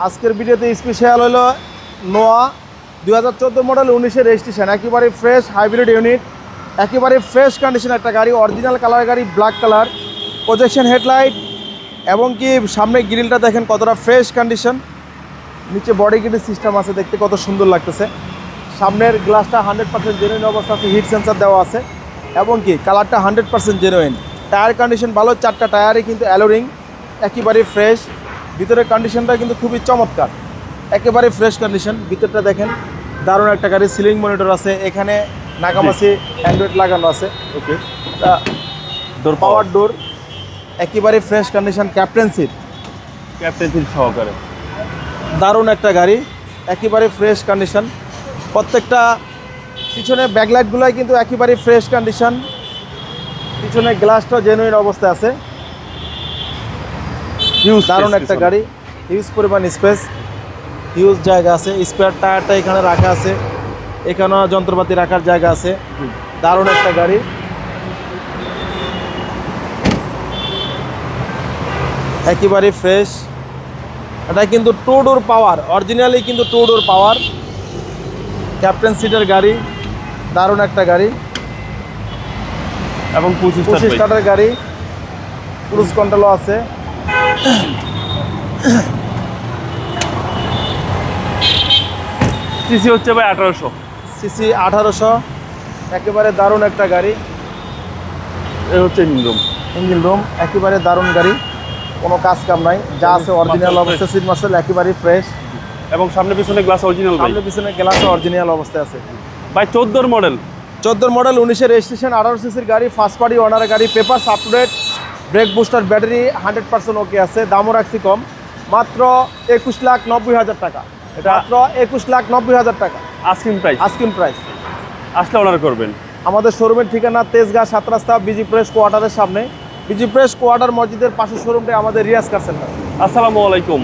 আজকের ভিডিওতে স্পেশাল হলো নোয়া 2014 মডেল 19-এর রেজিস্ট্রেশন, একেবারে ফ্রেশ হাইব্রিড ইউনিট, একেবারে ফ্রেশ কন্ডিশন একটা গাড়ি, অরিজিনাল কালার গাড়ি, ব্ল্যাক কালার, প্রজেকশন হেডলাইট এবং কি সামনে গ্রিলটা দেখেন কতটা ফ্রেশ কন্ডিশন, নিচে বডি কিটের সিস্টেম আছে, দেখতে কত সুন্দর লাগতেছে। সামনের গ্লাসটা 100% জেনুইন অবস্থা আছে, হিট সেন্সার দেওয়া আছে এবং কি কালারটা 100% জেনুইন। টায়ার কন্ডিশন ভালো, 4টা টায়ারই কিন্তু অ্যালোরিং, একেবারে ফ্রেশ। ভিতরের কন্ডিশনটা কিন্তু খুবই চমৎকার, একেবারে ফ্রেশ কন্ডিশন। ভিতরটা দেখেন দারুণ একটা গাড়ি, সিলিং মনিটর আছে, এখানে নাকামাসি অ্যান্ড্রয়েড লাগানো আছে। ওকে, ডোর পাওয়ার ডোর, একেবারে ফ্রেশ কন্ডিশন। ক্যাপ্টেন সিট সহকারে দারুণ একটা গাড়ি, একেবারে ফ্রেশ কন্ডিশন। প্রত্যেকটা পিছনে ব্যাকলাইটগুলোই কিন্তু একেবারে ফ্রেশ কন্ডিশন, পিছনে গ্লাসটা জেনুইন অবস্থায় আছে। দারুণ একটা গাড়ি, হিউজ পরিমাণ স্পেস, হিউজ জায়গা আছে। স্পেয়ার টায়ারটা এখানে রাখা আছে, এখানেও যন্ত্রপাতি রাখার জায়গা আছে। দারুণ একটা গাড়ি, একেবারে ফ্রেশ। এটা কিন্তু 2 ডোর পাওয়ার, অরিজিনালি কিন্তু 2 ডোর পাওয়ার ক্যাপ্টেন সিটের গাড়ি, দারুণ একটা গাড়ি এবং 25 স্টার্টের গাড়ি, ক্রুজ কন্ট্রোলও আছে। সিসি হচ্ছে ভাই 1800 সিসি 1800, একেবারে দারুণ একটা গাড়ি। এ হচ্ছে ইঞ্জিন ইঞ্জিন রুম, একেবারে দারুণ গাড়ি, কোনো কাজ কাম নাই, যা আছে অরিজিনাল অবস্থা। সিট মার্সেল একেবারে ফ্রেশ এবং সামনে পিছনে গ্লাস অরিজিনাল ভাই। সামনে পিছনে গ্লাস অরিজিনাল অবস্থায় আছে ভাই 14 মডেল 19-এর রেজিস্ট্রেশন, 18 সিসির গাড়ি, ফার্স্ট পার্টি ওনারের গাড়ি, papers up to date, brake booster, battery 100% okay আছে। দামও রাখছি কম, মাত্র 21,90,000 টাকা। এটা মাত্র 21,90,000 টাকা আস্কিং প্রাইস। Asking price. আসলে অর্ডার করবেন। আমাদের শোরুমের ঠিকানা তেজগাঁ 7 রাস্তা, বিজি প্রেস কোয়ার্টারের সামনে, বিজি প্রেস কোয়ার্টার মসজিদের পাশের শোরুমটা আমাদের রিয়াজ কার সেন্টার। আসসালামু আলাইকুম।